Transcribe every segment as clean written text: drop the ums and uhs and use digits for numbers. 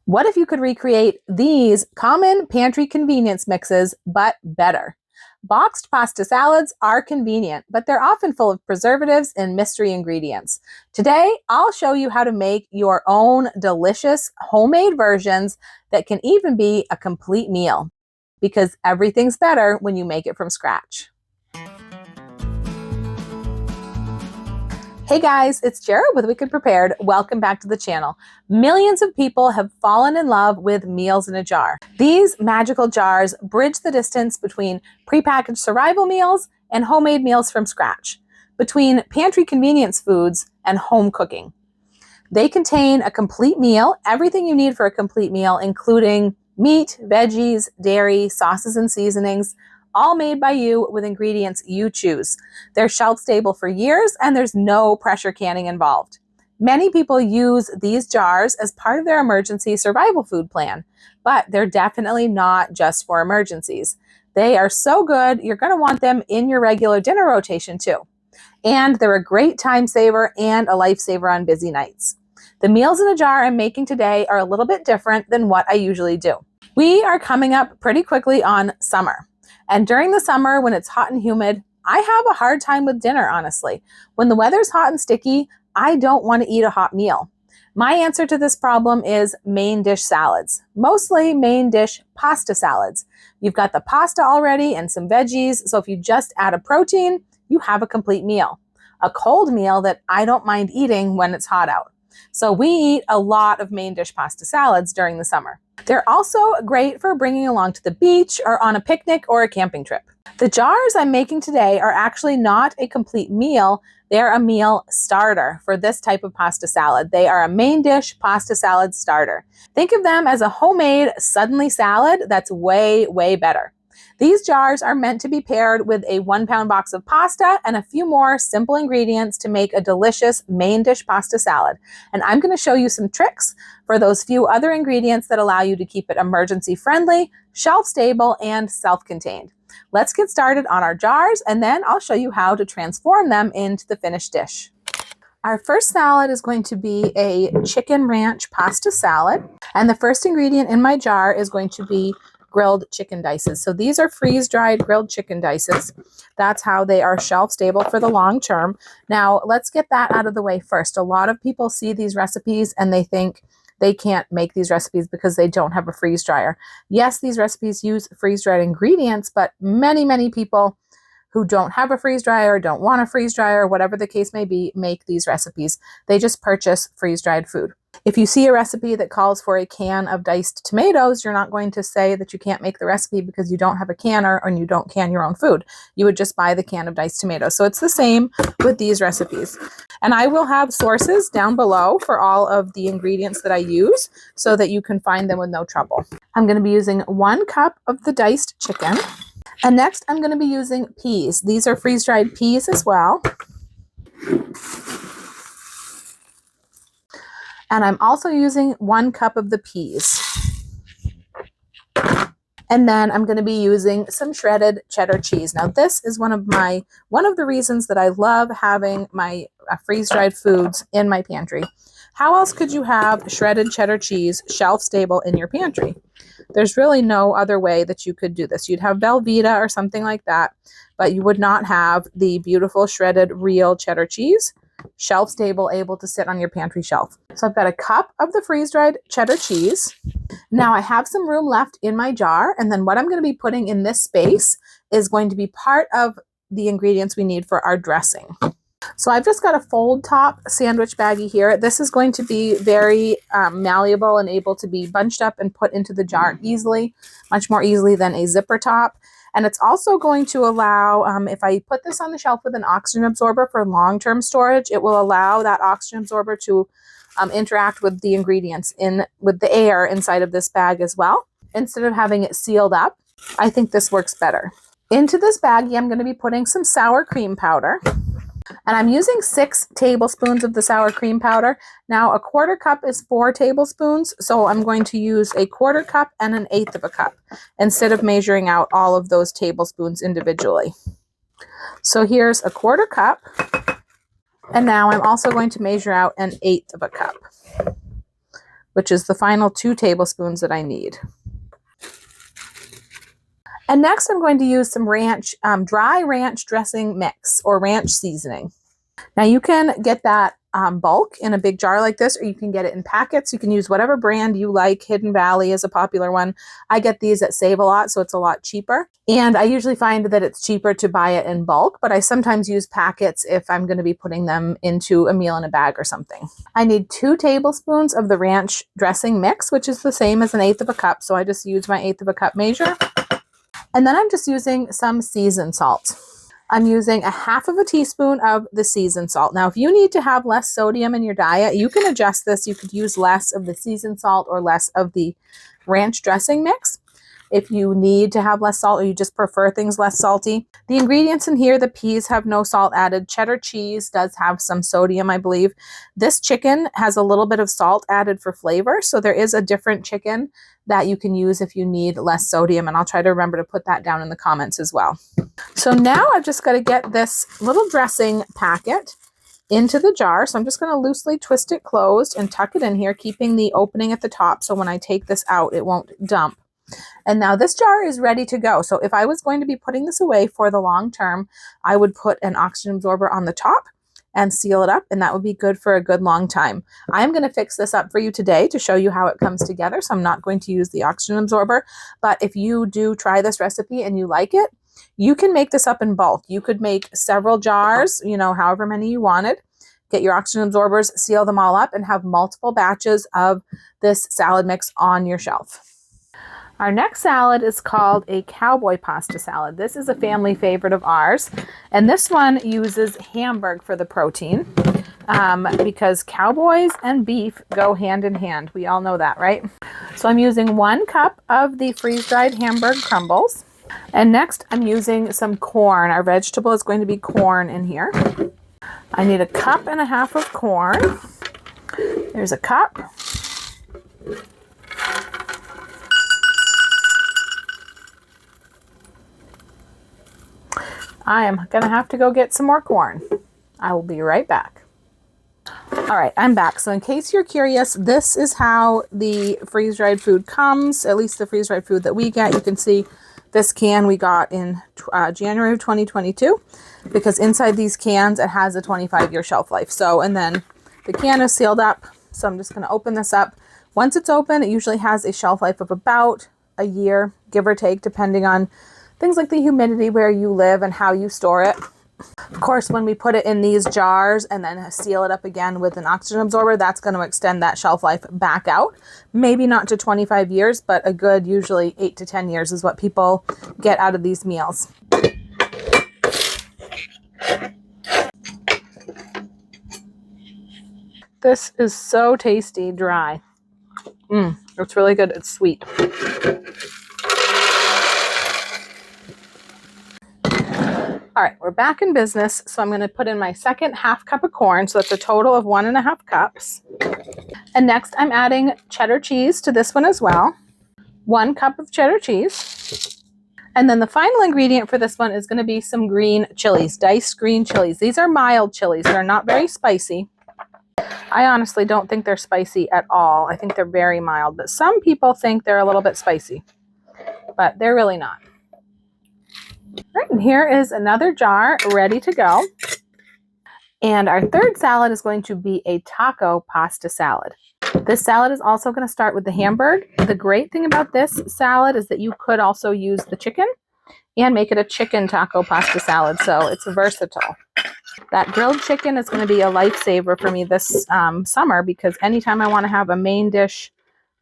What if you could recreate these common pantry convenience mixes, but better? Boxed pasta salads are convenient, but they're often full of preservatives and mystery ingredients. Today, I'll show you how to make your own delicious homemade versions that can even be a complete meal, because everything's better when you make it from scratch. Hey guys, it's Jared with Wicked Prepared. Welcome back to the channel. Millions of people have fallen in love with meals in a jar. These magical jars bridge the distance between prepackaged survival meals and homemade meals from scratch, between pantry convenience foods and home cooking. They contain a complete meal, everything you need for a complete meal, including meat, veggies, dairy, sauces and seasonings, all made by you with ingredients you choose. They're shelf stable for years and there's no pressure canning involved. Many people use these jars as part of their emergency survival food plan, but they're definitely not just for emergencies. They are so good, you're going to want them in your regular dinner rotation too. And they're a great time saver and a lifesaver on busy nights. The meals in a jar I'm making today are a little bit different than what I usually do. We are coming up pretty quickly on summer. And during the summer, when it's hot and humid, I have a hard time with dinner, honestly. When the weather's hot and sticky, I don't want to eat a hot meal. My answer to this problem is main dish salads, mostly main dish pasta salads. You've got the pasta already and some veggies, so if you just add a protein, you have a complete meal. A cold meal that I don't mind eating when it's hot out. So we eat a lot of main dish pasta salads during the summer. They're also great for bringing along to the beach or on a picnic or a camping trip. The jars I'm making today are actually not a complete meal. They're a meal starter for this type of pasta salad. They are a main dish pasta salad starter. Think of them as a homemade suddenly salad that's way, way better. These jars are meant to be paired with a 1-pound box of pasta and a few more simple ingredients to make a delicious main dish pasta salad. And I'm going to show you some tricks for those few other ingredients that allow you to keep it emergency friendly, shelf stable, and self-contained. Let's get started on our jars, and then I'll show you how to transform them into the finished dish. Our first salad is going to be a chicken ranch pasta salad. And the first ingredient in my jar is going to be grilled chicken dices. So these are freeze-dried grilled chicken dices. That's how they are shelf stable for the long term. Now, let's get that out of the way first. A lot of people see these recipes and they think they can't make these recipes because they don't have a freeze dryer. Yes, these recipes use freeze-dried ingredients, but many people who don't have a freeze dryer, don't want a freeze dryer, whatever the case may be, make these recipes. They just purchase freeze-dried food. If you see a recipe that calls for a can of diced tomatoes, you're not going to say that you can't make the recipe because you don't have a canner and you don't can your own food. You would just buy the can of diced tomatoes. So it's the same with these recipes. And I will have sources down below for all of the ingredients that I use so that you can find them with no trouble. I'm going to be using 1 cup of the diced chicken. And next, I'm going to be using peas. These are freeze-dried peas as well. And I'm also using 1 cup of the peas. And then I'm going to be using some shredded cheddar cheese. Now, this is one of the reasons that I love having my freeze-dried foods in my pantry. How else could you have shredded cheddar cheese shelf stable in your pantry? There's really no other way that you could do this. You'd have Velveeta or something like that, but you would not have the beautiful shredded real cheddar cheese, shelf stable, able to sit on your pantry shelf. So I've got a cup of the freeze-dried cheddar cheese. Now I have some room left in my jar, and then what I'm going to be putting in this space is going to be part of the ingredients we need for our dressing. So I've just got a fold top sandwich baggie here. This is going to be very malleable and able to be bunched up and put into the jar easily, much more easily than a zipper top. And it's also going to allow, if I put this on the shelf with an oxygen absorber for long-term storage, it will allow that oxygen absorber to interact with the ingredients with the air inside of this bag as well. Instead of having it sealed up, I think this works better. Into this baggie, I'm going to be putting some sour cream powder. And I'm using 6 tablespoons of the sour cream powder. Now, a 1/4 cup is 4 tablespoons, so I'm going to use a 1/4 cup and 1/8 of a cup instead of measuring out all of those tablespoons individually. So here's a 1/4 cup, and now I'm also going to measure out 1/8 of a cup, which is the final 2 tablespoons that I need. And next I'm going to use some dry ranch dressing mix or ranch seasoning. Now you can get that bulk in a big jar like this, or you can get it in packets. You can use whatever brand you like. Hidden Valley is a popular one. I get these at Save a Lot, so it's a lot cheaper. And I usually find that it's cheaper to buy it in bulk, but I sometimes use packets if I'm going to be putting them into a meal in a bag or something. I need 2 tablespoons of the ranch dressing mix, which is the same as 1/8 of a cup. So I just use my 1/8 of a cup measure. And then I'm just using some seasoned salt. I'm using 1/2 teaspoon of the seasoned salt. Now, if you need to have less sodium in your diet, you can adjust this. You could use less of the seasoned salt or less of the ranch dressing mix if you need to have less salt or you just prefer things less salty. The ingredients in here, the peas have no salt added. Cheddar cheese does have some sodium, I believe. This chicken has a little bit of salt added for flavor, so there is a different chicken that you can use if you need less sodium, and I'll try to remember to put that down in the comments as well. So now I've just got to get this little dressing packet into the jar. So I'm just going to loosely twist it closed and tuck it in here, keeping the opening at the top so when I take this out, it won't dump. And now this jar is ready to go. So if I was going to be putting this away for the long term, I would put an oxygen absorber on the top and seal it up, and that would be good for a good long time. I'm going to fix this up for you today to show you how it comes together. So I'm not going to use the oxygen absorber, but if you do try this recipe and you like it, you can make this up in bulk. You could make several jars, however many you wanted. Get your oxygen absorbers, seal them all up, and have multiple batches of this salad mix on your shelf. Our next salad is called a Cowboy pasta salad. This is a family favorite of ours, and this one uses Hamburg for the protein because cowboys and beef go hand in hand. We all know that, right? So I'm using 1 cup of the freeze-dried Hamburg crumbles, and next I'm using some corn. Our vegetable is going to be corn in here. I need 1.5 cups of corn. There's a cup. I am going to have to go get some more corn. I will be right back. All right, I'm back. So in case you're curious, this is how the freeze-dried food comes, at least the freeze-dried food that we get. You can see this can we got in January of 2022 because inside these cans, it has a 25-year shelf life. So, and then the can is sealed up. So I'm just going to open this up. Once it's open, it usually has a shelf life of about a year, give or take, depending on things like the humidity where you live and how you store it. Of course, when we put it in these jars and then seal it up again with an oxygen absorber, that's going to extend that shelf life back out. Maybe not to 25 years, but a good usually 8 to 10 years is what people get out of these meals. This is so tasty, dry. It's really good. It's sweet. All right, we're back in business. So I'm going to put in my second 1/2 cup of corn. So that's a total of 1.5 cups. And next I'm adding cheddar cheese to this one as well. 1 cup of cheddar cheese. And then the final ingredient for this one is going to be some green chilies, diced green chilies. These are mild chilies. They're not very spicy. I honestly don't think they're spicy at all. I think they're very mild, but some people think they're a little bit spicy, but they're really not. All right, and here is another jar ready to go. And our third salad is going to be a taco pasta salad. This salad is also going to start with the Hamburg. The great thing about this salad is that you could also use the chicken and make it a chicken taco pasta salad, so it's versatile. That grilled chicken is going to be a lifesaver for me this summer because anytime I want to have a main dish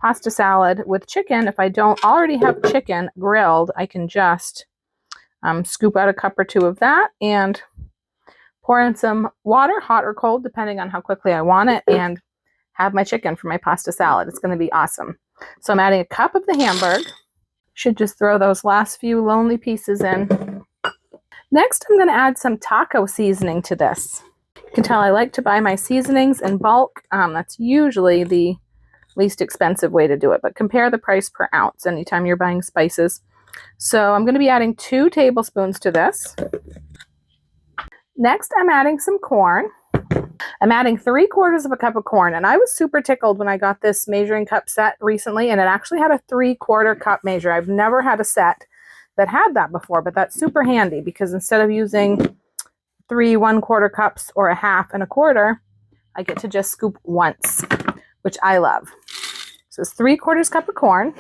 pasta salad with chicken, if I don't already have chicken grilled, I can just scoop out a cup or 2 of that and pour in some water, hot or cold, depending on how quickly I want it, and have my chicken for my pasta salad. It's going to be awesome. So I'm adding a cup of the Hamburg. Should just throw those last few lonely pieces in. Next, I'm going to add some taco seasoning to this. You can tell I like to buy my seasonings in bulk. That's usually the least expensive way to do it, but compare the price per ounce anytime you're buying spices. So I'm going to be adding 2 tablespoons to this. Next, I'm adding some corn. I'm adding 3/4 of a cup of corn, and I was super tickled when I got this measuring cup set recently, and it actually had a 3/4 cup measure. I've never had a set that had that before, but that's super handy because instead of using 3 1/4 cups or a half and a quarter, I get to just scoop once, which I love. So it's 3/4 cup of corn.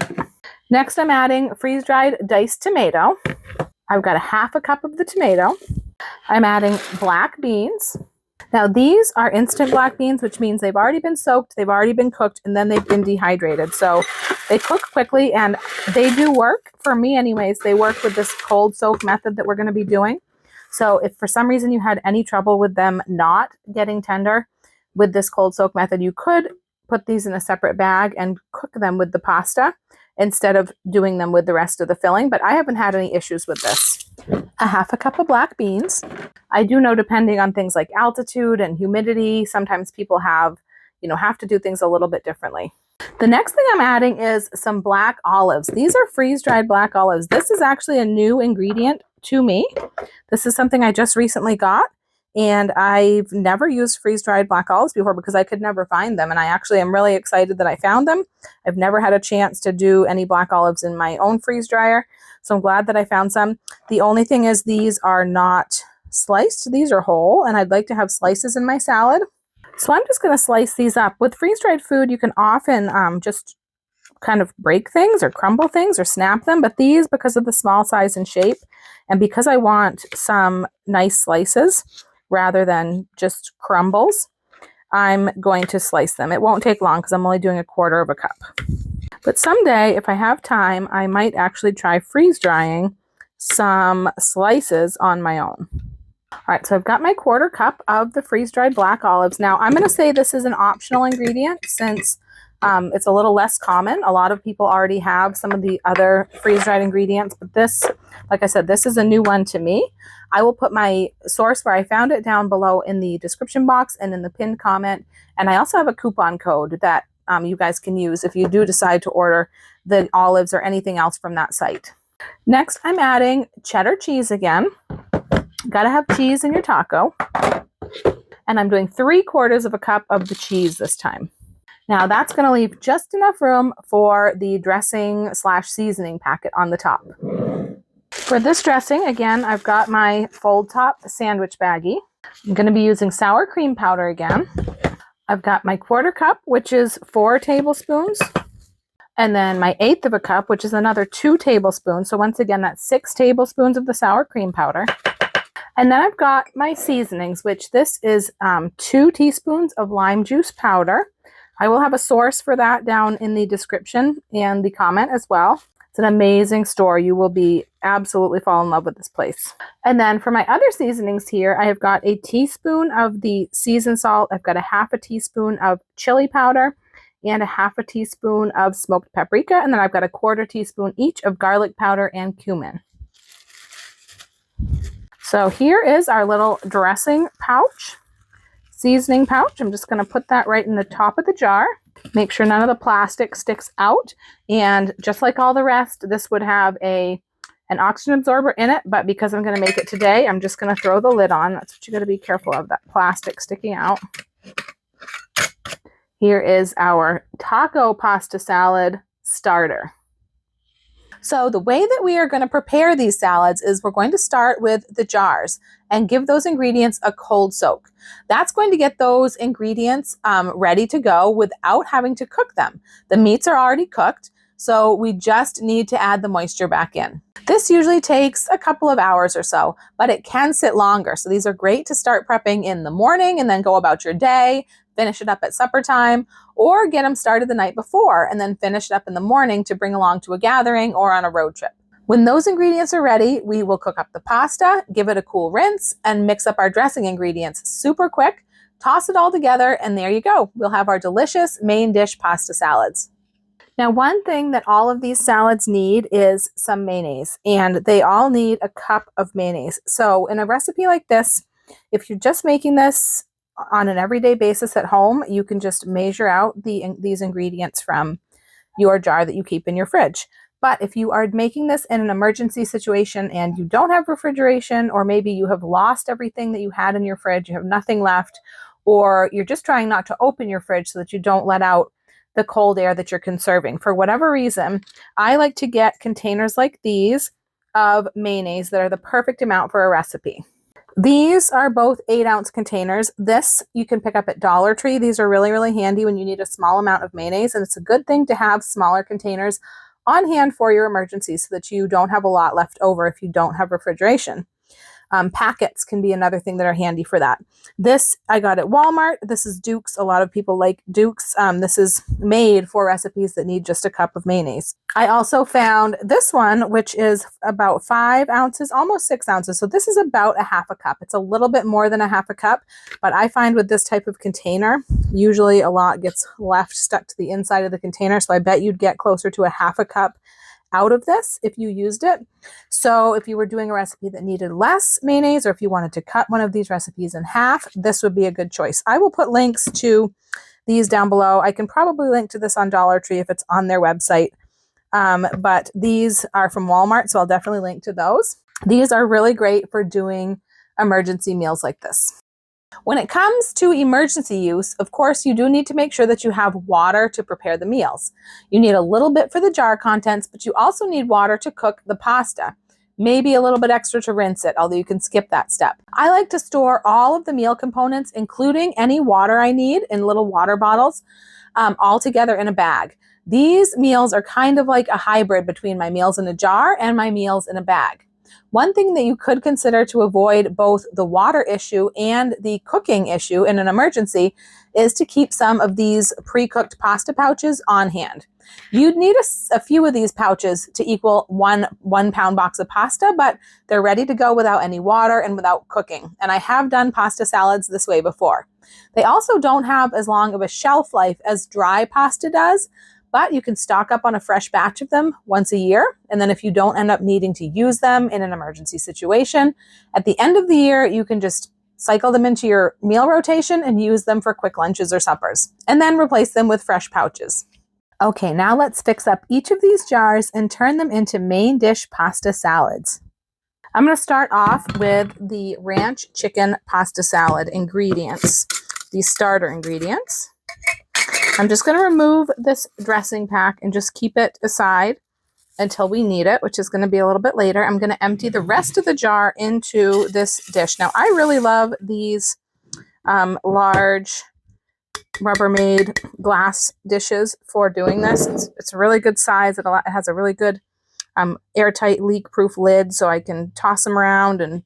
Next, I'm adding freeze-dried diced tomato. I've got a half a cup of the tomato. I'm adding black beans. Now these are instant black beans, which means they've already been soaked, they've already been cooked, and then they've been dehydrated. So they cook quickly, and they do work, for me anyways. They work with this cold soak method that we're going to be doing. So if for some reason you had any trouble with them not getting tender with this cold soak method, you could put these in a separate bag and cook them with the pasta instead of doing them with the rest of the filling. But I haven't had any issues with this. A half a cup of black beans. I do know, depending on things like altitude and humidity, sometimes people have to do things a little bit differently. The next thing I'm adding is some black olives. These are freeze-dried black olives. This is actually a new ingredient to me. This is something I just recently got, and I've never used freeze-dried black olives before because I could never find them, and I actually am really excited that I found them. I've never had a chance to do any black olives in my own freeze dryer, so I'm glad that I found some. The only thing is these are not sliced. These are whole, and I'd like to have slices in my salad. So I'm just going to slice these up. With freeze-dried food, you can often just kind of break things or crumble things or snap them, but these, because of the small size and shape, and because I want some nice slices rather than just crumbles, I'm going to slice them. It won't take long because I'm only doing 1/4 cup. But someday, if I have time, I might actually try freeze drying some slices on my own. All right, so I've got my 1/4 cup of the freeze-dried black olives. Now, I'm going to say this is an optional ingredient since it's a little less common. A lot of people already have some of the other freeze-dried ingredients, but this, like I said, this is a new one to me. I will put my source where I found it down below in the description box and in the pinned comment. And I also have a coupon code that you guys can use if you do decide to order the olives or anything else from that site. Next, I'm adding cheddar cheese again. Gotta have cheese in your taco. And I'm doing 3/4 cup of the cheese this time. Now that's going to leave just enough room for the dressing / seasoning packet on the top. For this dressing, again, I've got my fold top sandwich baggie. I'm going to be using sour cream powder again. I've got my 1/4 cup, which is 4 tablespoons. And then my 1/8 cup, which is another 2 tablespoons. So once again, that's 6 tablespoons of the sour cream powder. And then I've got my seasonings, which this is 2 teaspoons of lime juice powder. I will have a source for that down in the description and the comment as well. It's an amazing store. You will be absolutely fall in love with this place. And then for my other seasonings here, I have got a teaspoon of the seasoned salt. I've got a half a teaspoon of chili powder and a half a teaspoon of smoked paprika. And then I've got a 1/4 teaspoon each of garlic powder and cumin. So here is our little dressing pouch, seasoning pouch. I'm just going to put that right in the top of the jar. Make sure none of the plastic sticks out. And just like all the rest, this would have an oxygen absorber in it. But because I'm going to make it today, I'm just going to throw the lid on. That's what you got to be careful of, that plastic sticking out. Here is our taco pasta salad starter. So the way that we are going to prepare these salads is we're going to start with the jars and give those ingredients a cold soak. That's going to get those ingredients ready to go without having to cook them. The meats are already cooked, so we just need to add the moisture back in. This usually takes a couple of hours or so, but it can sit longer. So these are great to start prepping in the morning and then go about your day, finish it up at supper time, or get them started the night before and then finish it up in the morning to bring along to a gathering or on a road trip. When those ingredients are ready, we will cook up the pasta, give it a cool rinse, and mix up our dressing ingredients super quick, toss it all together, and there you go. We'll have our delicious main dish pasta salads. Now, one thing that all of these salads need is some mayonnaise, and they all need a cup of mayonnaise. So in a recipe like this, if you're just making this on an everyday basis at home, you can just measure out these ingredients from your jar that you keep in your fridge. But if you are making this in an emergency situation and you don't have refrigeration, or maybe you have lost everything that you had in your fridge, you have nothing left, or you're just trying not to open your fridge so that you don't let out the cold air that you're conserving. For whatever reason, I like to get containers like these of mayonnaise that are the perfect amount for a recipe. These are both 8-ounce containers. This you can pick up at Dollar Tree. These are really, really handy when you need a small amount of mayonnaise, and it's a good thing to have smaller containers on hand for your emergencies so that you don't have a lot left over if you don't have refrigeration. Packets can be another thing that are handy for that. This I got at Walmart. This is Duke's. A lot of people like Duke's. This is made for recipes that need just a cup of mayonnaise. I also found this one, which is about 5 ounces, almost 6 ounces. So this is about a half a cup. It's a little bit more than a half a cup, but I find with this type of container, usually a lot gets left stuck to the inside of the container. So I bet you'd get closer to a half a cup out of this if you used it. So if you were doing a recipe that needed less mayonnaise, or if you wanted to cut one of these recipes in half, this would be a good choice. I will put links to these down below. I can probably link to this on Dollar Tree if it's on their website. But these are from Walmart, so I'll definitely link to those. These are really great for doing emergency meals like this. When it comes to emergency use, of course, you do need to make sure that you have water to prepare the meals. You need a little bit for the jar contents, but you also need water to cook the pasta. Maybe a little bit extra to rinse it, although you can skip that step. I like to store all of the meal components, including any water I need, in little water bottles, all together in a bag. These meals are kind of like a hybrid between my meals in a jar and my meals in a bag. One thing that you could consider to avoid both the water issue and the cooking issue in an emergency is to keep some of these pre-cooked pasta pouches on hand. You'd need a few of these pouches to equal one pound box of pasta, but they're ready to go without any water and without cooking. And I have done pasta salads this way before. They also don't have as long of a shelf life as dry pasta does, but you can stock up on a fresh batch of them once a year. And then if you don't end up needing to use them in an emergency situation, at the end of the year, you can just cycle them into your meal rotation and use them for quick lunches or suppers, and then replace them with fresh pouches. Okay, now let's fix up each of these jars and turn them into main dish pasta salads. I'm going to start off with the ranch chicken pasta salad ingredients, these starter ingredients. I'm just going to remove this dressing pack and just keep it aside until we need it, which is going to be a little bit later. I'm going to empty the rest of the jar into this dish. Now, I really love these large Rubbermaid glass dishes for doing this. It's a really good size. It has a really good airtight leak-proof lid, so I can toss them around and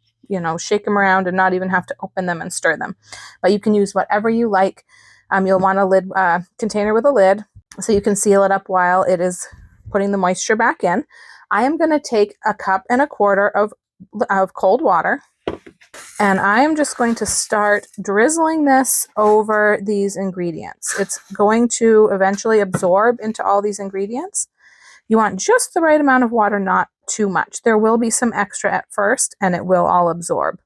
shake them around and not even have to open them and stir them. But you can use whatever you like. You'll want a lid container with a lid so you can seal it up while it is putting the moisture back in. I am going to take 1.25 cups of cold water, and I am just going to start drizzling this over these ingredients. It's going to eventually absorb into all these ingredients. You want just the right amount of water, not too much. There will be some extra at first, and it will all absorb.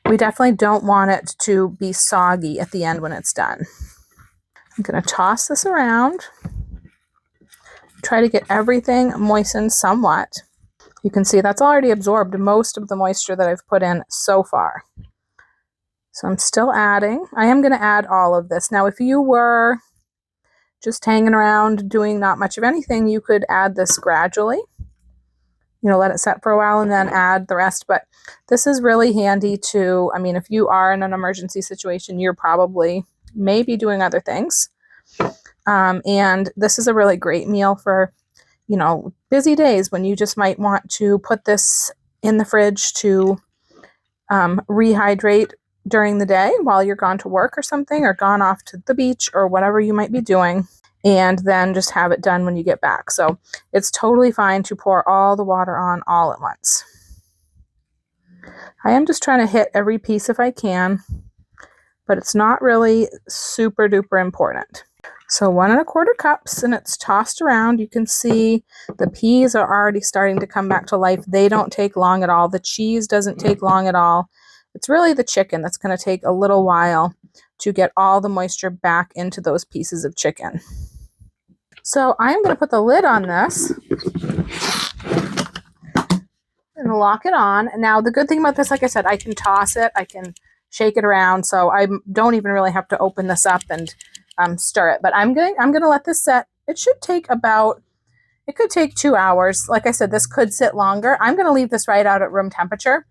We definitely don't want it to be soggy at the end when it's done. I'm going to toss this around. Try to get everything moistened somewhat. You can see that's already absorbed most of the moisture that I've put in so far. So I'm still adding. I am going to add all of this. Now, if you were just hanging around doing not much of anything, you could add this gradually. Let it set for a while and then add the rest. But this is really handy to, if you are in an emergency situation, you're probably maybe doing other things. And this is a really great meal for, busy days when you just might want to put this in the fridge to rehydrate during the day while you're gone to work or something, or gone off to the beach or whatever you might be doing, and then just have it done when you get back. So it's totally fine to pour all the water on all at once. I am just trying to hit every piece if I can, but it's not really super duper important. So 1.25 cups, and it's tossed around. You can see the peas are already starting to come back to life. They don't take long at all. The cheese doesn't take long at all. It's really the chicken that's going to take a little while to get all the moisture back into those pieces of chicken. So I'm going to put the lid on this and lock it on. Now, the good thing about this, like I said, I can toss it. I can shake it around. So I don't even really have to open this up and stir it. But I'm gonna let this set. It should take it could take 2 hours. Like I said, this could sit longer. I'm gonna leave this right out at room temperature.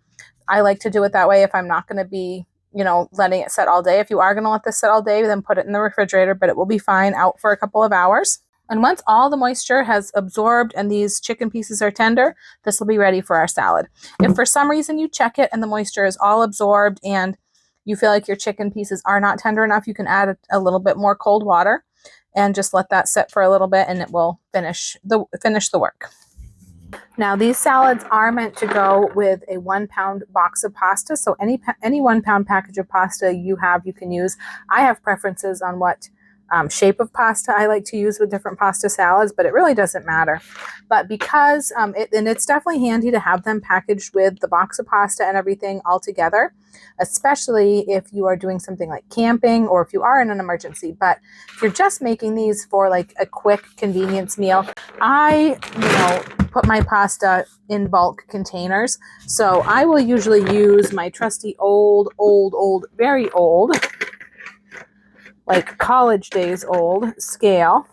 I like to do it that way if I'm not gonna be, letting it set all day. If you are gonna let this set all day, then put it in the refrigerator, but it will be fine out for a couple of hours. And once all the moisture has absorbed and these chicken pieces are tender, this will be ready for our salad. If for some reason you check it and the moisture is all absorbed and you feel like your chicken pieces are not tender enough, you can add a little bit more cold water and just let that sit for a little bit, and it will finish the work. Now, these salads are meant to go with a 1 pound box of pasta. So any 1 pound package of pasta you have, you can use. I have preferences on what shape of pasta I like to use with different pasta salads, but it really doesn't matter. But because it's definitely handy to have them packaged with the box of pasta and everything all together, especially if you are doing something like camping or if you are in an emergency. But if you're just making these for like a quick convenience meal, I put my pasta in bulk containers. So I will usually use my trusty old, very old, like college days old scale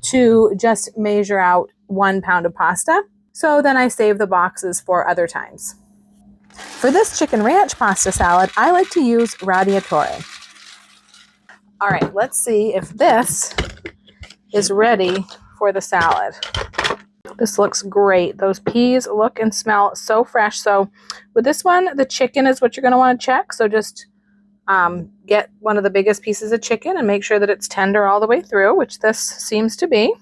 to just measure out 1 pound of pasta. So then I save the boxes for other times. For this chicken ranch pasta salad, I like to use radiatore. All right, let's see if this is ready for the salad. This looks great. Those peas look and smell so fresh. So with this one, the chicken is what you're going to want to check. So just get one of the biggest pieces of chicken and make sure that it's tender all the way through, which this seems to be.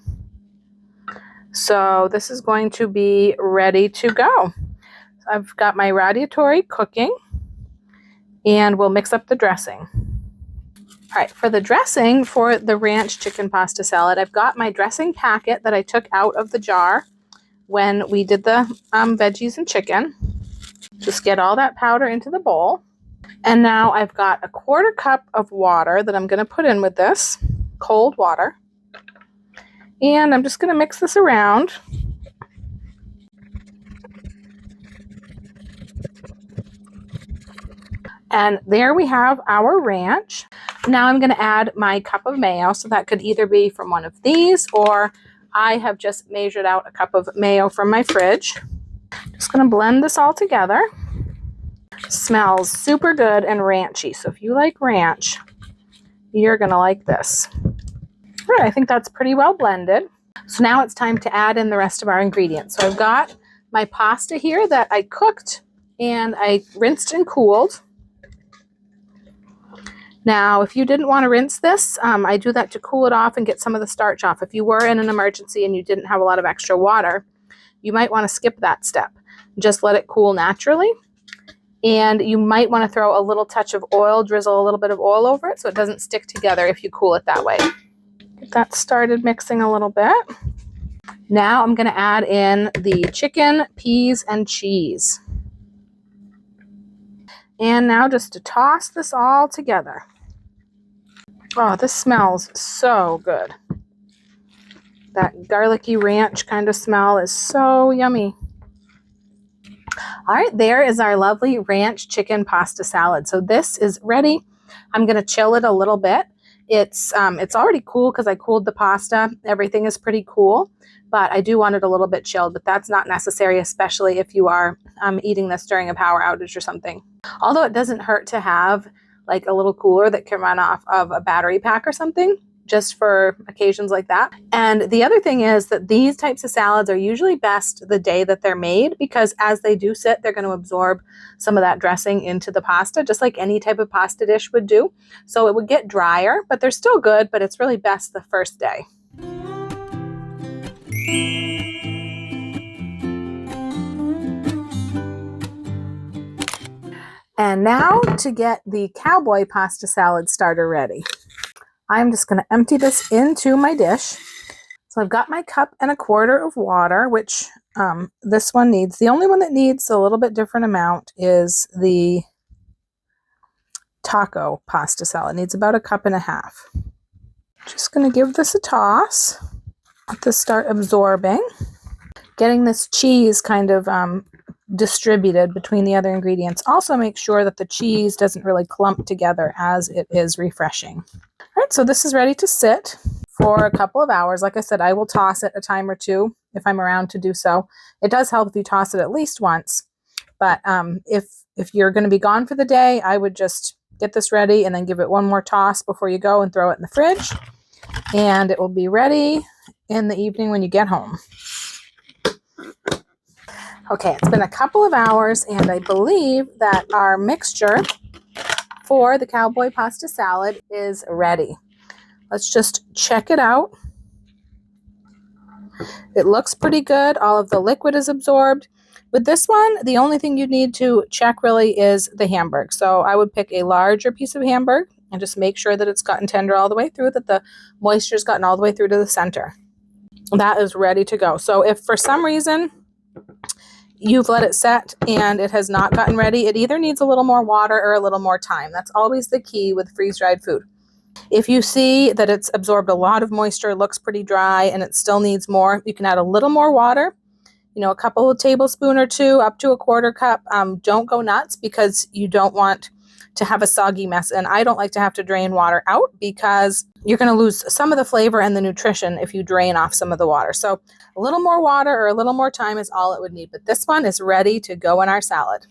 So this is going to be ready to go. So I've got my radiatore cooking, and we'll mix up the dressing. All right, for the dressing for the ranch chicken pasta salad, I've got my dressing packet that I took out of the jar when we did the veggies and chicken. Just get all that powder into the bowl. And now I've got a 1/4 cup of water that I'm going to put in with this, cold water. And I'm just going to mix this around. And there we have our ranch. Now I'm going to add my cup of mayo. So that could either be from one of these, or I have just measured out a cup of mayo from my fridge. Just going to blend this all together. Smells super good and ranchy. So if you like ranch, you're going to like this. All right, I think that's pretty well blended. So now it's time to add in the rest of our ingredients. So I've got my pasta here that I cooked and I rinsed and cooled. Now, if you didn't want to rinse this, I do that to cool it off and get some of the starch off. If you were in an emergency and you didn't have a lot of extra water, you might want to skip that step. Just let it cool naturally. And you might want to throw a little touch of oil, drizzle a little bit of oil over it so it doesn't stick together if you cool it that way. Get that started mixing a little bit. Now I'm going to add in the chicken, peas, and cheese. And now just to toss this all together. Oh, this smells so good. That garlicky ranch kind of smell is so yummy. All right, there is our lovely ranch chicken pasta salad. So this is ready. I'm going to chill it a little bit. It's already cool because I cooled the pasta. Everything is pretty cool, but I do want it a little bit chilled, but that's not necessary, especially if you are eating this during a power outage or something. Although it doesn't hurt to have like a little cooler that can run off of a battery pack or something, just for occasions like that. And the other thing is that these types of salads are usually best the day that they're made, because as they do sit, they're going to absorb some of that dressing into the pasta, just like any type of pasta dish would do. So it would get drier, but they're still good, but it's really best the first day. And now to get the Cowboy pasta salad starter ready. I'm just going to empty this into my dish. So I've got my cup and 1/4 of water, which this one needs. The only one that needs a little bit different amount is the taco pasta salad. It needs about 1.5 cups. Just going to give this a toss. Let this start absorbing. Getting this cheese kind of distributed between the other ingredients. Also make sure that the cheese doesn't really clump together as it is refreshing. All right, so this is ready to sit for a couple of hours. Like I said, I will toss it a time or two if I'm around to do so. It does help if you toss it at least once, but if you're going to be gone for the day, I would just get this ready and then give it one more toss before you go and throw it in the fridge, and it will be ready in the evening when you get home. Okay, it's been a couple of hours, and I believe that our mixture for the Cowboy pasta salad is ready. Let's just check it out. It looks pretty good. All of the liquid is absorbed. With this one, the only thing you need to check really is the Hamburg. So I would pick a larger piece of Hamburg and just make sure that it's gotten tender all the way through, that the moisture's gotten all the way through to the center. That is ready to go. So if for some reason you've let it set and it has not gotten ready, it either needs a little more water or a little more time. That's always the key with freeze-dried food. If you see that it's absorbed a lot of moisture, looks pretty dry, and it still needs more, you can add a little more water, a couple of tablespoons or two, up to a quarter cup. Don't go nuts because you don't want to have a soggy mess. And I don't like to have to drain water out because you're going to lose some of the flavor and the nutrition if you drain off some of the water. So a little more water or a little more time is all it would need. But this one is ready to go in our salad.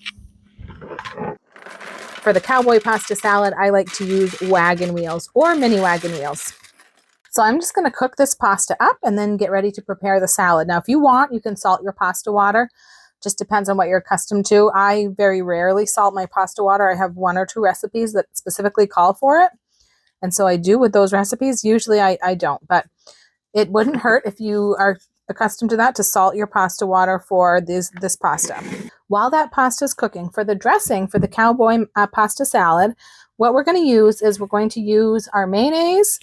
For the Cowboy pasta salad, I like to use wagon wheels or mini wagon wheels. So I'm just going to cook this pasta up and then get ready to prepare the salad. Now, if you want, you can salt your pasta water. Just depends on what you're accustomed to. I very rarely salt my pasta water. I have 1 or 2 recipes that specifically call for it. And so I do with those recipes. Usually I don't, but it wouldn't hurt if you are accustomed to that to salt your pasta water for this pasta. While that pasta is cooking, for the dressing for the Cowboy pasta salad, what we're going to use is we're going to use our mayonnaise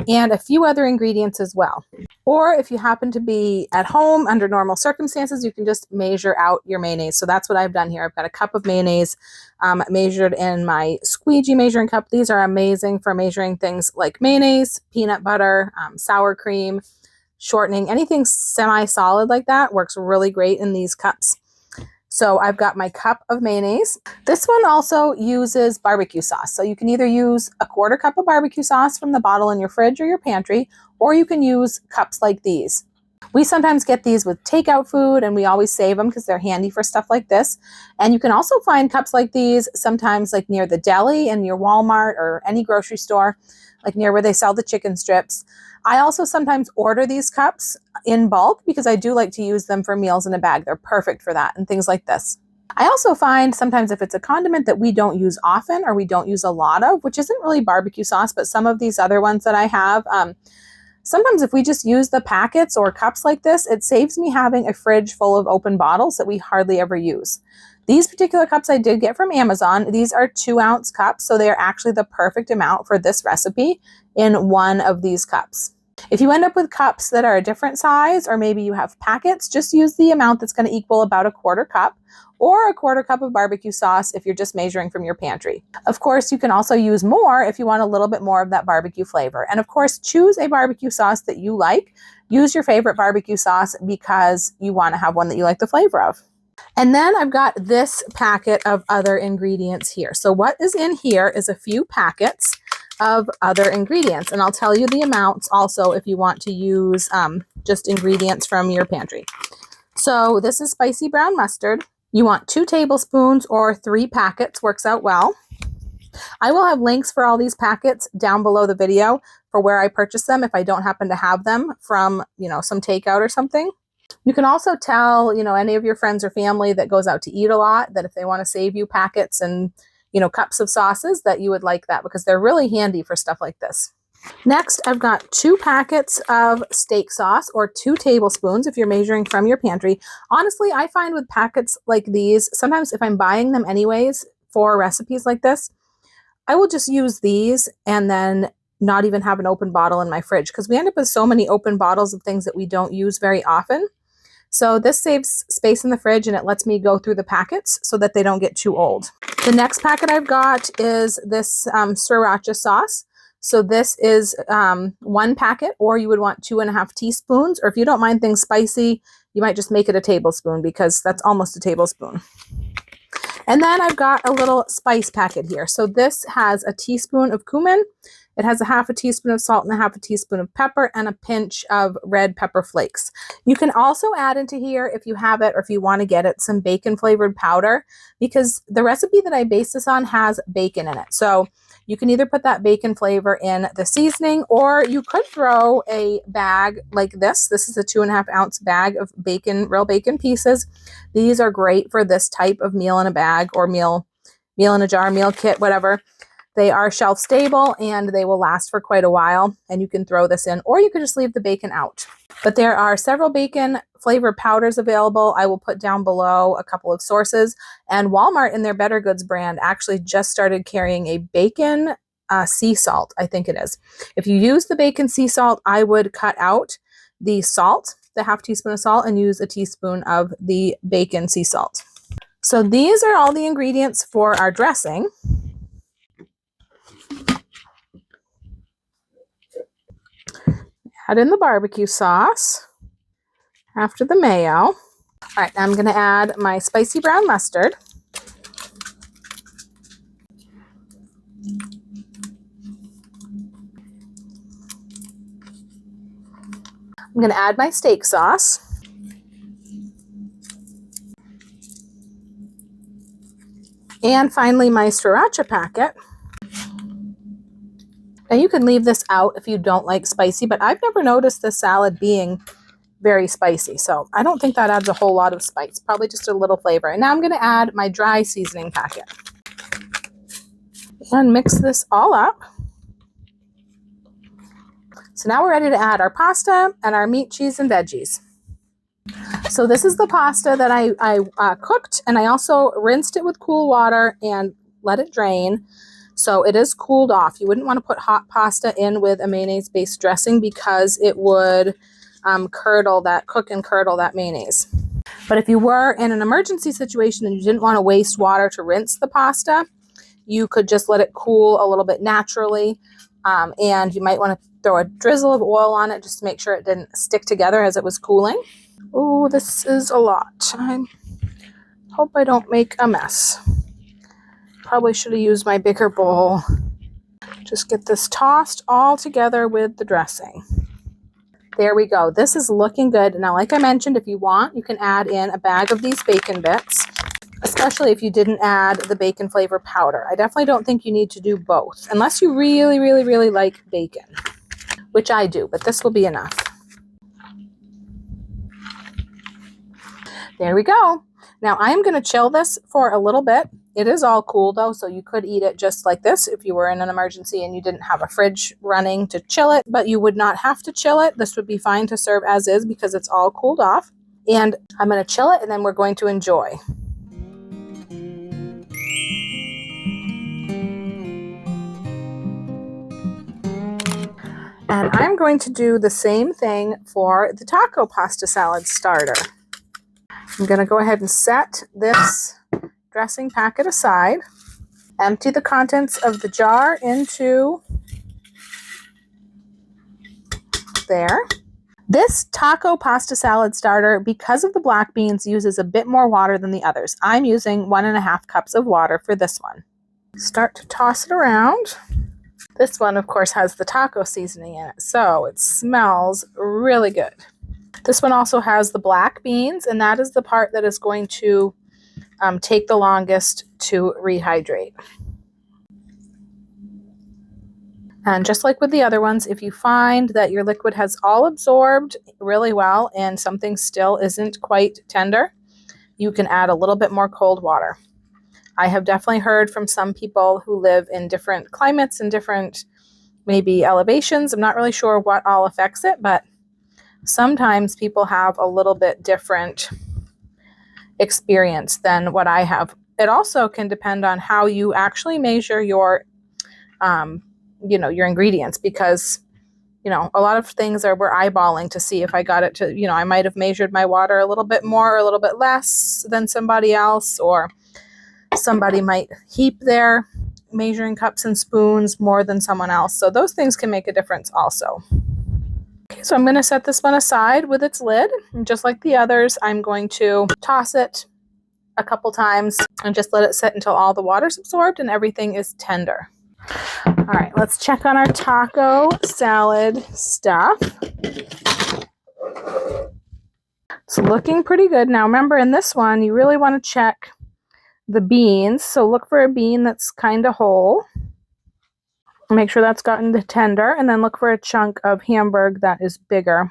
and a few other ingredients as well. Or if you happen to be at home under normal circumstances, you can just measure out your mayonnaise. So that's what I've done here. I've got a cup of mayonnaise measured in my squeegee measuring cup. These are amazing for measuring things like mayonnaise, peanut butter, sour cream, shortening, anything semi-solid like that works really great in these cups. So I've got my cup of mayonnaise. This one also uses barbecue sauce. So you can either use a quarter cup of barbecue sauce from the bottle in your fridge or your pantry, or you can use cups like these. We sometimes get these with takeout food, and we always save them because they're handy for stuff like this. And you can also find cups like these sometimes like near the deli and near Walmart or any grocery store, like near where they sell the chicken strips. I also sometimes order these cups in bulk because I do like to use them for meals in a bag. They're perfect for that and things like this. I also find sometimes if it's a condiment that we don't use often or we don't use a lot of, which isn't really barbecue sauce, but some of these other ones that I have, sometimes if we just use the packets or cups like this, it saves me having a fridge full of open bottles that we hardly ever use. These particular cups I did get from Amazon. These are 2-ounce cups, so they are actually the perfect amount for this recipe in one of these cups. If you end up with cups that are a different size, or maybe you have packets, just use the amount that's going to equal about a quarter cup, or a quarter cup of barbecue sauce if you're just measuring from your pantry. Of course, you can also use more if you want a little bit more of that barbecue flavor. And of course, choose a barbecue sauce that you like. Use your favorite barbecue sauce because you want to have one that you like the flavor of. And then I've got this packet of other ingredients here. So what is in here is a few packets of other ingredients. And I'll tell you the amounts also if you want to use just ingredients from your pantry. So this is spicy brown mustard. You want 2 tablespoons or 3 packets, works out well. I will have links for all these packets down below the video for where I purchased them if I don't happen to have them from, some takeout or something. You can also tell, any of your friends or family that goes out to eat a lot that if they want to save you packets and, cups of sauces that you would like that because they're really handy for stuff like this. Next, I've got 2 packets of steak sauce or 2 tablespoons if you're measuring from your pantry. Honestly, I find with packets like these, sometimes if I'm buying them anyways for recipes like this, I will just use these and then not even have an open bottle in my fridge because we end up with so many open bottles of things that we don't use very often. So this saves space in the fridge and it lets me go through the packets so that they don't get too old. The next packet I've got is this sriracha sauce. So this is 1 packet, or you would want 2.5 teaspoons, or if you don't mind things spicy, you might just make it a tablespoon because that's almost a tablespoon. And then I've got a little spice packet here. So this has a teaspoon of cumin. It has a 1/2 teaspoon of salt and a 1/2 teaspoon of pepper and a pinch of red pepper flakes. You can also add into here, if you have it or if you want to get it, some bacon flavored powder, because the recipe that I base this on has bacon in it. So you can either put that bacon flavor in the seasoning, or you could throw a bag like this. This is a 2.5 ounce bag of bacon, real bacon pieces. These are great for this type of meal in a bag, or meal in a jar, meal kit, whatever. They are shelf stable and they will last for quite a while, and you can throw this in, or you could just leave the bacon out. But there are several bacon flavored powders available. I will put down below a couple of sources, and Walmart in their Better Goods brand actually just started carrying a bacon sea salt, I think it is. If you use the bacon sea salt, I would cut out the salt, the 1/2 teaspoon of salt, and use a teaspoon of the bacon sea salt. So these are all the ingredients for our dressing. Add in the barbecue sauce after the mayo. All right, now I'm going to add my spicy brown mustard. I'm going to add my steak sauce. And finally, my sriracha packet. Now you can leave this out if you don't like spicy, but I've never noticed this salad being very spicy, so I don't think that adds a whole lot of spice, probably just a little flavor. And now I'm going to add my dry seasoning packet. And mix this all up. So now we're ready to add our pasta and our meat, cheese, and veggies. So this is the pasta that I cooked, and I also rinsed it with cool water and let it drain. So it is cooled off. You wouldn't want to put hot pasta in with a mayonnaise-based dressing because it would cook and curdle that mayonnaise. But if you were in an emergency situation and you didn't want to waste water to rinse the pasta, you could just let it cool a little bit naturally. And you might want to throw a drizzle of oil on it just to make sure it didn't stick together as it was cooling. Oh, this is a lot. I hope I don't make a mess. Probably should have used my bigger bowl. Just get this tossed all together with the dressing. There we go. This is looking good. Now, like I mentioned, if you want, you can add in a bag of these bacon bits, especially if you didn't add the bacon flavor powder. I definitely don't think you need to do both, unless you really, really, really like bacon, which I do, but this will be enough. There we go. Now I'm going to chill this for a little bit. It is all cool though, so you could eat it just like this if you were in an emergency and you didn't have a fridge running to chill it, but you would not have to chill it. This would be fine to serve as is because it's all cooled off. And I'm going to chill it, and then we're going to enjoy. And I'm going to do the same thing for the taco pasta salad starter. I'm going to go ahead and set this dressing packet aside. Empty the contents of the jar into there. This taco pasta salad starter, because of the black beans, uses a bit more water than the others. I'm using 1.5 cups of water for this one. Start to toss it around. This one, of course, has the taco seasoning in it, so it smells really good. This one also has the black beans, and that is the part that is going to take the longest to rehydrate. And just like with the other ones, if you find that your liquid has all absorbed really well and something still isn't quite tender, you can add a little bit more cold water. I have definitely heard from some people who live in different climates and different maybe elevations. I'm not really sure what all affects it, but sometimes people have a little bit different experience than what I have. It also can depend on how you actually measure your, your ingredients, because, a lot of things we're eyeballing to see if I got it to, I might have measured my water a little bit more or a little bit less than somebody else, or somebody might heap their measuring cups and spoons more than someone else. So those things can make a difference also. Okay, so I'm going to set this one aside with its lid. And just like the others, I'm going to toss it a couple times and just let it sit until all the water's absorbed and everything is tender. All right, let's check on our taco salad stuff. It's looking pretty good. Now remember, in this one, you really want to check the beans. So look for a bean that's kind of whole. Make sure that's gotten to tender, and then look for a chunk of Hamburg that is bigger.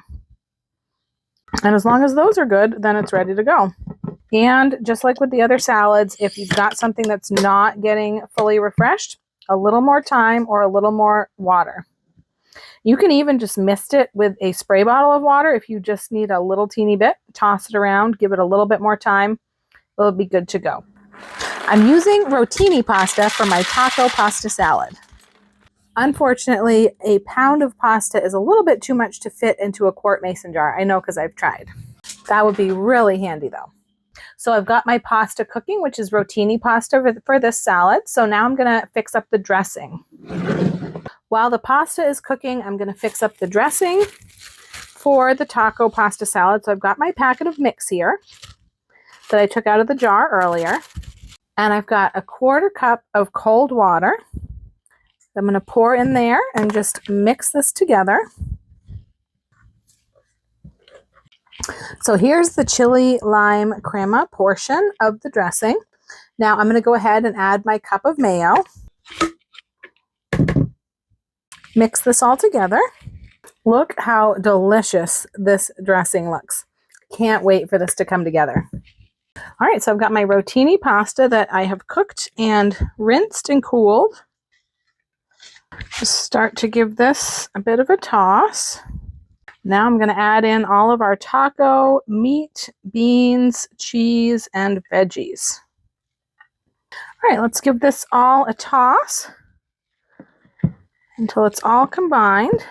And as long as those are good, then it's ready to go. And just like with the other salads, if you've got something that's not getting fully refreshed, a little more time or a little more water. You can even just mist it with a spray bottle of water if you just need a little teeny bit. Toss it around, give it a little bit more time. It'll be good to go. I'm using rotini pasta for my taco pasta salad. Unfortunately, a pound of pasta is a little bit too much to fit into a quart mason jar. I know because I've tried. That would be really handy though. So I've got my pasta cooking, which is rotini pasta for this salad. So now I'm going to fix up the dressing. While the pasta is cooking, I'm going to fix up the dressing for the taco pasta salad. So I've got my packet of mix here that I took out of the jar earlier. And I've got a 1/4 cup of cold water. I'm going to pour in there and just mix this together. So here's the chili lime crema portion of the dressing. Now I'm going to go ahead and add my cup of mayo. Mix this all together. Look how delicious this dressing looks. Can't wait for this to come together. All right, so I've got my rotini pasta that I have cooked and rinsed and cooled. Just start to give this a bit of a toss. Now I'm going to add in all of our taco meat, beans, cheese, and veggies. All right, let's give this all a toss until it's all combined.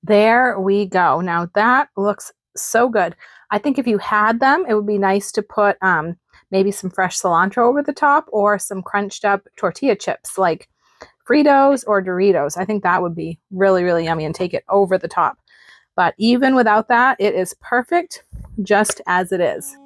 There we go. Now that looks so good. I think if you had them, it would be nice to put maybe some fresh cilantro over the top or some crunched up tortilla chips like Fritos or Doritos. I think that would be really, really yummy and take it over the top. But even without that, it is perfect just as it is.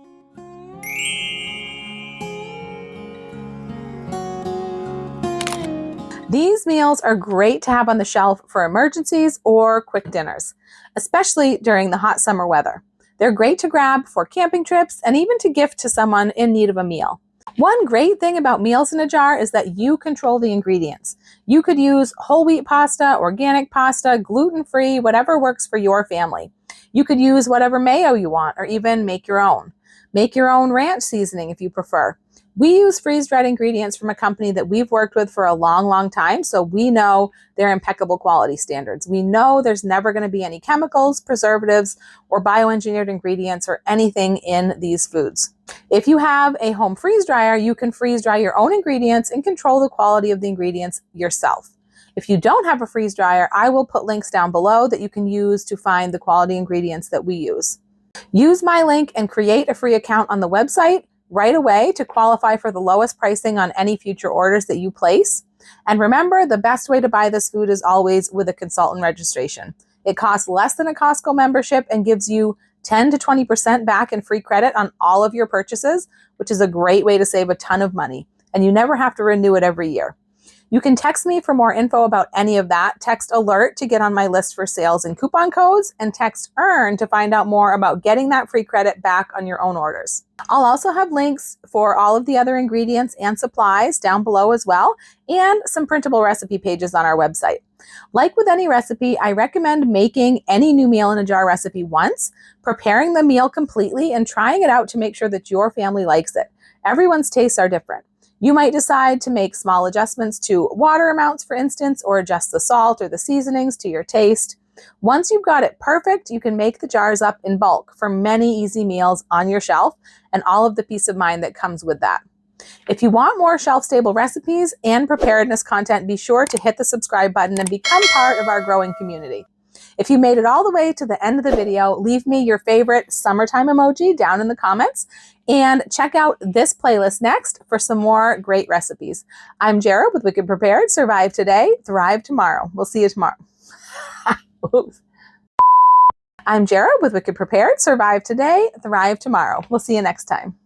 These meals are great to have on the shelf for emergencies or quick dinners, especially during the hot summer weather. They're great to grab for camping trips and even to gift to someone in need of a meal. One great thing about meals in a jar is that you control the ingredients. You could use whole wheat pasta, organic pasta, gluten-free, whatever works for your family. You could use whatever mayo you want or even make your own. Make your own ranch seasoning if you prefer. We use freeze-dried ingredients from a company that we've worked with for a long, long time, so we know their impeccable quality standards. We know there's never going to be any chemicals, preservatives, or bioengineered ingredients or anything in these foods. If you have a home freeze dryer, you can freeze dry your own ingredients and control the quality of the ingredients yourself. If you don't have a freeze dryer, I will put links down below that you can use to find the quality ingredients that we use. Use my link and create a free account on the website right away to qualify for the lowest pricing on any future orders that you place. And remember, the best way to buy this food is always with a consultant registration. It costs less than a Costco membership and gives you 10 to 20% back in free credit on all of your purchases, which is a great way to save a ton of money. And you never have to renew it every year. You can text me for more info about any of that. Text alert to get on my list for sales and coupon codes, and text earn to find out more about getting that free credit back on your own orders. I'll also have links for all of the other ingredients and supplies down below as well, and some printable recipe pages on our website. Like with any recipe, I recommend making any new meal in a jar recipe once, preparing the meal completely, and trying it out to make sure that your family likes it. Everyone's tastes are different. You might decide to make small adjustments to water amounts, for instance, or adjust the salt or the seasonings to your taste. Once you've got it perfect, you can make the jars up in bulk for many easy meals on your shelf and all of the peace of mind that comes with that. If you want more shelf-stable recipes and preparedness content, be sure to hit the subscribe button and become part of our growing community. If you made it all the way to the end of the video, leave me your favorite summertime emoji down in the comments and check out this playlist next for some more great recipes. I'm Jara with Wicked Prepared. Survive today, thrive tomorrow. We'll see you tomorrow. Oops. I'm Jara with Wicked Prepared. Survive today, thrive tomorrow. We'll see you next time.